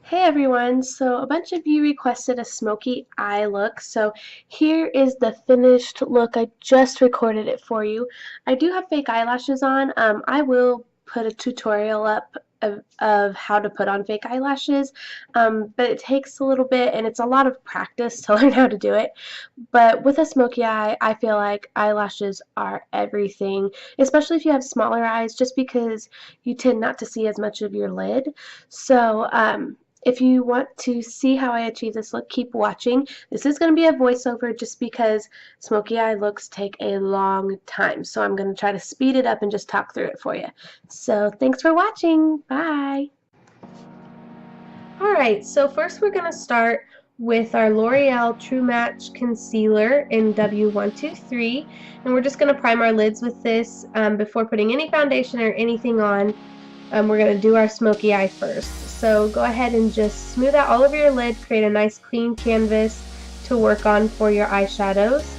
Hey everyone, so a bunch of you requested a smoky eye look, so here is the finished look. I just recorded it for you. I do have fake eyelashes on. I will put a tutorial up of how to put on fake eyelashes, but it takes a little bit and it's a lot of practice to learn how to do it. But with a smoky eye, I feel like eyelashes are everything, especially if you have smaller eyes, just because you tend not to see as much of your lid. So, if you want to see how I achieve this look, keep watching. This is going to be a voiceover just because smoky eye looks take a long time. So I'm going to try to speed it up and just talk through it for you. So thanks for watching. Bye. Alright, so first we're going to start with our L'Oreal True Match Concealer in W123. And we're just going to prime our lids with this before putting any foundation or anything on. We're going to do our smoky eye first. So go ahead and just smooth out all over your lid, create a nice clean canvas to work on for your eyeshadows.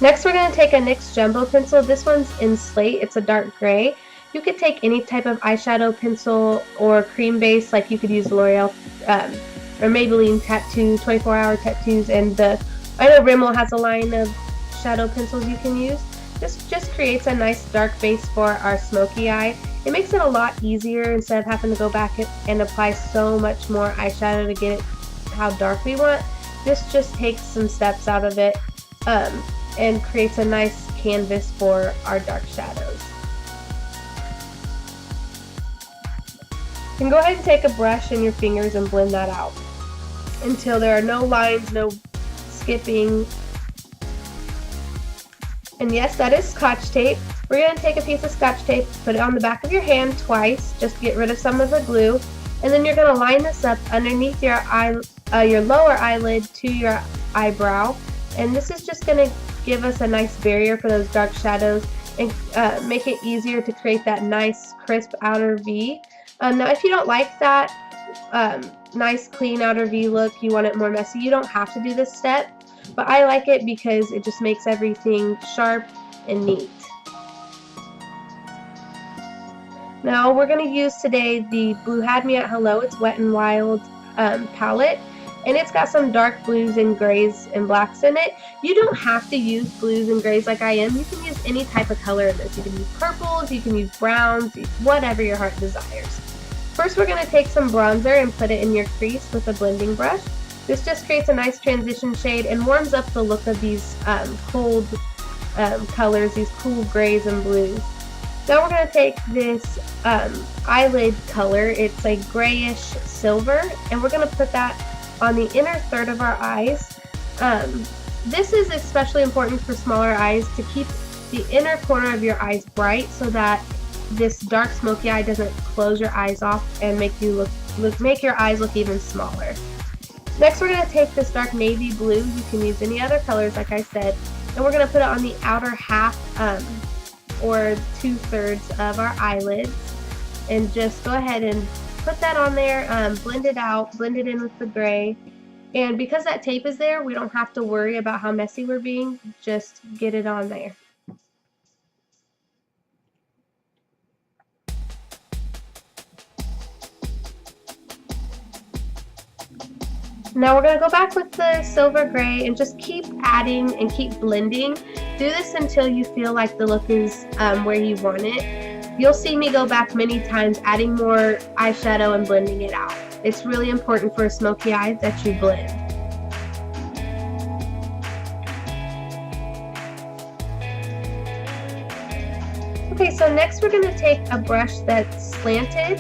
Next we're going to take a NYX Jumbo pencil. This one's in Slate, it's a dark gray. You could take any type of eyeshadow pencil or cream base, like you could use L'Oreal or Maybelline Tattoo, 24-hour tattoos, and I know Rimmel has a line of shadow pencils you can use. This just creates a nice dark base for our smoky eye. It makes it a lot easier instead of having to go back and apply so much more eyeshadow to get it how dark we want. This just takes some steps out of it and creates a nice canvas for our dark shadows. You can go ahead and take a brush in your fingers and blend that out until there are no lines, no skipping. And yes, that is Scotch tape. We're going to take a piece of Scotch tape, put it on the back of your hand twice, just to get rid of some of the glue, and then you're going to line this up underneath your lower eyelid to your eyebrow. And this is just going to give us a nice barrier for those dark shadows and make it easier to create that nice crisp outer V. Now if you don't like that nice clean outer V look, you want it more messy, you don't have to do this step. But I like it because it just makes everything sharp and neat. Now we're going to use today the Blue Had Me at Hello. It's Wet n Wild palette. And it's got some dark blues and grays and blacks in it. You don't have to use blues and grays like I am. You can use any type of color in this. You can use purples, you can use browns, whatever your heart desires. First we're going to take some bronzer and put it in your crease with a blending brush. This just creates a nice transition shade and warms up the look of these cold colors, these cool grays and blues. Now we're going to take this eyelid color. It's a grayish silver, and we're going to put that on the inner third of our eyes. This is especially important for smaller eyes, to keep the inner corner of your eyes bright so that this dark smoky eye doesn't close your eyes off and make your eyes look even smaller. Next we're going to take this dark navy blue, you can use any other colors like I said, and we're going to put it on the outer half or 2/3 of our eyelids, and just go ahead and put that on there, blend it out, blend it in with the gray, and because that tape is there, we don't have to worry about how messy we're being, just get it on there. Now we're going to go back with the silver gray and just keep adding and keep blending. Do this until you feel like the look is where you want it. You'll see me go back many times adding more eyeshadow and blending it out. It's really important for a smoky eye that you blend. Okay, so next we're going to take a brush that's slanted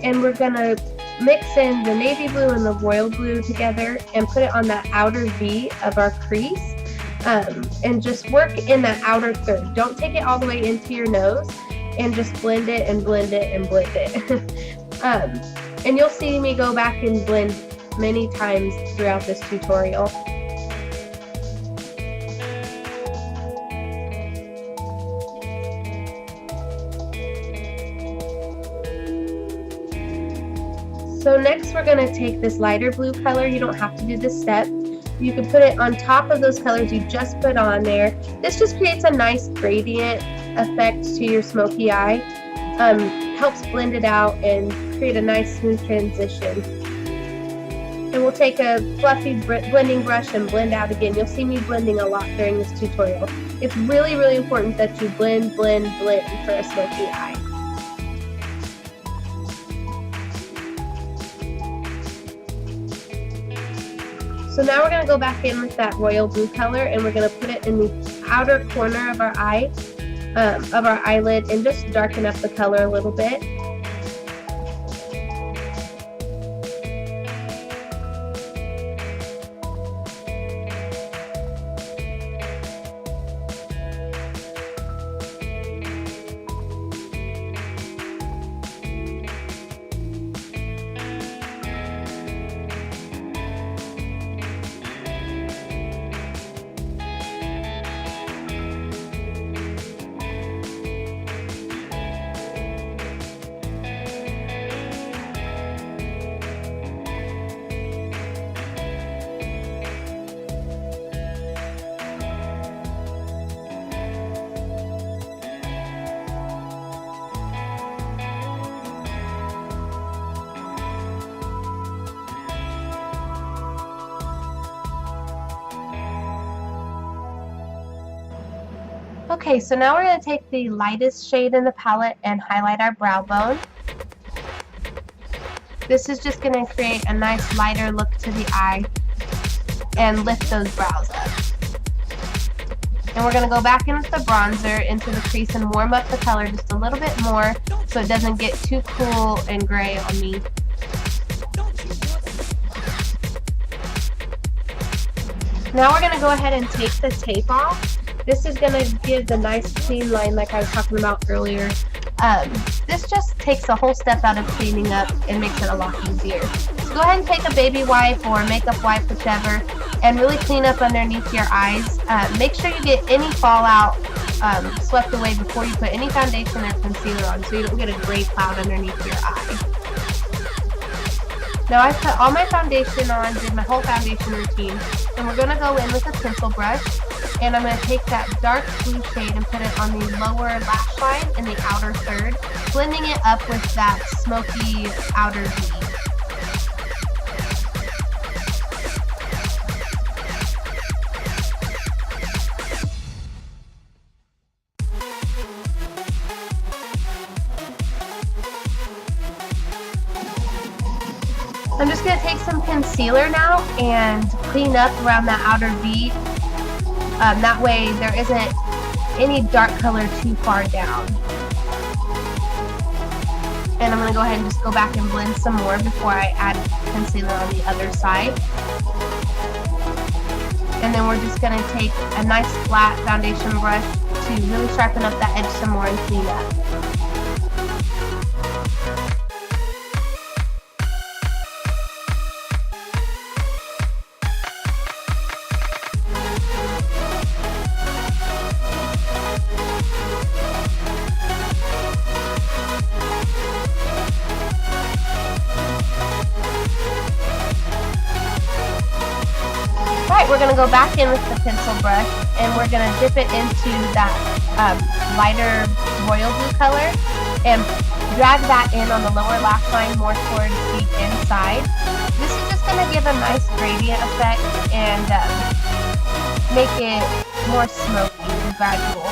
and we're going to mix in the navy blue and the royal blue together and put it on that outer V of our crease, and just work in that outer third. Don't take it all the way into your nose, and just blend it and blend it and blend it. And you'll see me go back and blend many times throughout this tutorial. So next we're going to take this lighter blue color. You don't have to do this step. You can put it on top of those colors you just put on there. This just creates a nice gradient effect to your smoky eye. helps blend it out and create a nice smooth transition. And we'll take a fluffy blending brush and blend out again. You'll see me blending a lot during this tutorial. It's really, really important that you blend, blend, blend for a smoky eye. So now we're going to go back in with that royal blue color and we're going to put it in the outer corner of our eye, of our eyelid, and just darken up the color a little bit. Okay, so now we're going to take the lightest shade in the palette and highlight our brow bone. This is just going to create a nice lighter look to the eye and lift those brows up. And we're going to go back in with the bronzer into the crease and warm up the color just a little bit more so it doesn't get too cool and gray on me. Now we're going to go ahead and take the tape off. This is going to give the nice clean line like I was talking about earlier. This just takes a whole step out of cleaning up and makes it a lot easier. So go ahead and take a baby wipe or makeup wipe, whichever, and really clean up underneath your eyes. Make sure you get any fallout swept away before you put any foundation or concealer on so you don't get a gray cloud underneath your eye. Now I've put all my foundation on, did my whole foundation routine, and we're going to go in with a pencil brush, and I'm going to take that dark blue shade and put it on the lower lash line in the outer third, blending it up with that smoky outer V. I'm just going to take some concealer now and clean up around that outer V. That way there isn't any dark color too far down. And I'm going to go ahead and just go back and blend some more before I add concealer on the other side. And then we're just going to take a nice flat foundation brush to really sharpen up that edge some more and clean up. We're going to go back in with the pencil brush and we're going to dip it into that lighter royal blue color and drag that in on the lower lash line more towards the inside. This is just going to give a nice gradient effect and make it more smoky and gradual.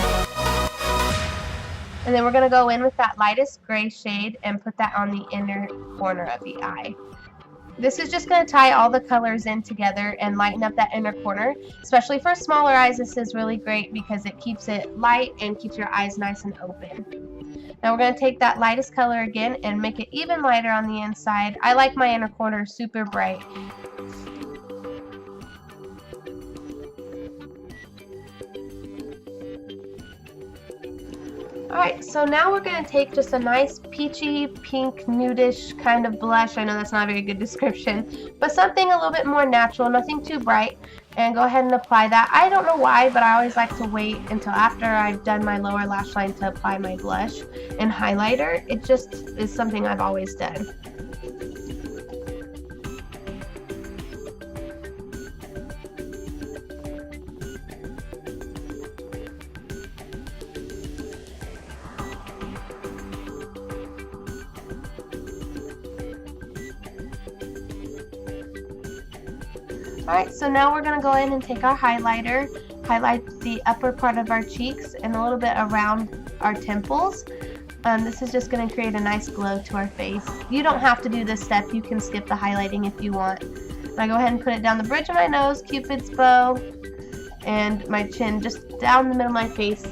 And then we're going to go in with that lightest gray shade and put that on the inner corner of the eye. This is just going to tie all the colors in together and lighten up that inner corner. Especially for smaller eyes, this is really great because it keeps it light and keeps your eyes nice and open. Now we're going to take that lightest color again and make it even lighter on the inside. I like my inner corner super bright. Alright, so now we're going to take just a nice peachy, pink, nudish kind of blush. I know that's not a very good description, but something a little bit more natural, nothing too bright, and go ahead and apply that. I don't know why, but I always like to wait until after I've done my lower lash line to apply my blush and highlighter. It just is something I've always done. Alright, so now we're going to go in and take our highlighter, highlight the upper part of our cheeks and a little bit around our temples. This is just going to create a nice glow to our face. You don't have to do this step, you can skip the highlighting if you want. I go ahead and put it down the bridge of my nose, Cupid's bow, and my chin just down the middle of my face.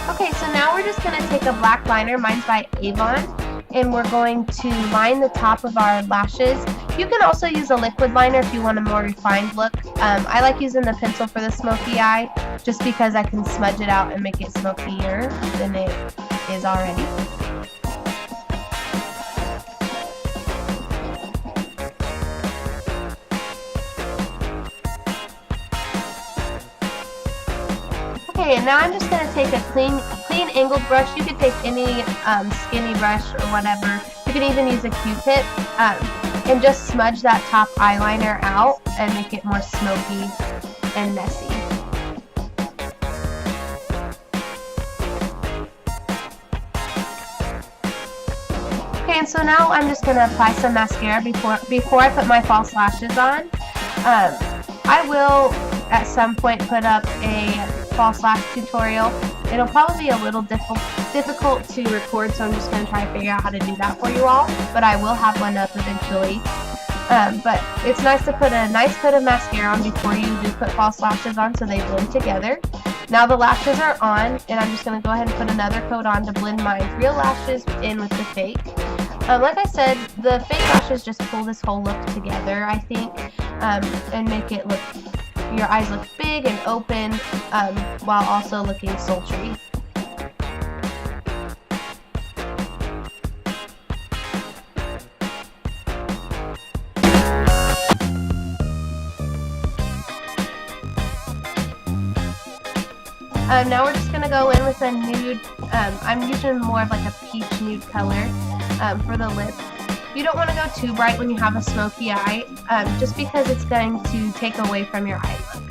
Okay, so now we're just going to take a black liner, mine's by Avon, and we're going to line the top of our lashes. You can also use a liquid liner if you want a more refined look. I like using the pencil for the smoky eye, just because I can smudge it out and make it smokier than it is already. Okay, and now I'm just going to take a clean angled brush. You could take any skinny brush or whatever. You can even use a Q-tip and just smudge that top eyeliner out and make it more smoky and messy. Okay, and so now I'm just going to apply some mascara before I put my false lashes on. I will at some point put up a false lash tutorial. It'll probably be a little difficult to record, so I'm just going to try to figure out how to do that for you all, but I will have one up eventually. But it's nice to put a nice coat of mascara on before you do put false lashes on so they blend together. Now the lashes are on, and I'm just going to go ahead and put another coat on to blend my real lashes in with the fake. Like I said, the fake lashes just pull this whole look together, I think, and make it look, your eyes look big and open, while also looking sultry. Now we're just going to go in with a nude, I'm using more of like a peach nude color for the lip. You don't want to go too bright when you have a smoky eye, just because it's going to take away from your eye look.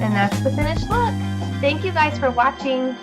And that's the finished look. Thank you guys for watching.